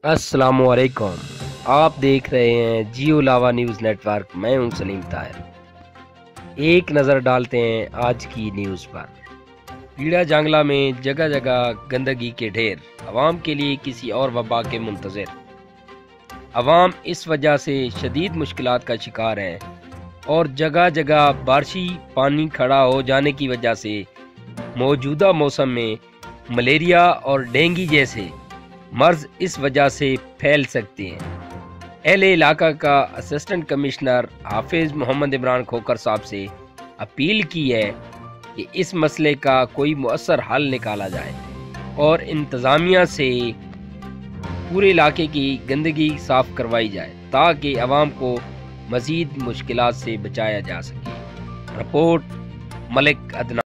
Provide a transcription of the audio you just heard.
अस्सलामुअलैकुम। आप देख रहे हैं जियो लावा न्यूज़ नेटवर्क। मैं हूं सलीम ताहिर। एक नज़र डालते हैं आज की न्यूज़ पर। पीड़ा जांगला में जगह जगह गंदगी के ढेर, अवाम के लिए किसी और वबा के मुंतज़िर। अवाम इस वजह से शदीद मुश्किलात का शिकार है और जगह जगह बारिशी पानी खड़ा हो जाने की वजह से मौजूदा मौसम में मलेरिया और डेंगू जैसे मर्ज इस वजह से फैल सकते हैं। अहले इलाका का असिस्टेंट कमिश्नर हाफिज मोहम्मद इमरान खोकर साहब से अपील की है कि इस मसले का कोई मुअस्सर हल निकाला जाए और इंतज़ामिया से पूरे इलाके की गंदगी साफ करवाई जाए ताकि आवाम को मज़ीद मुश्किलात से बचाया जा सके। रिपोर्ट मलिक अदनान।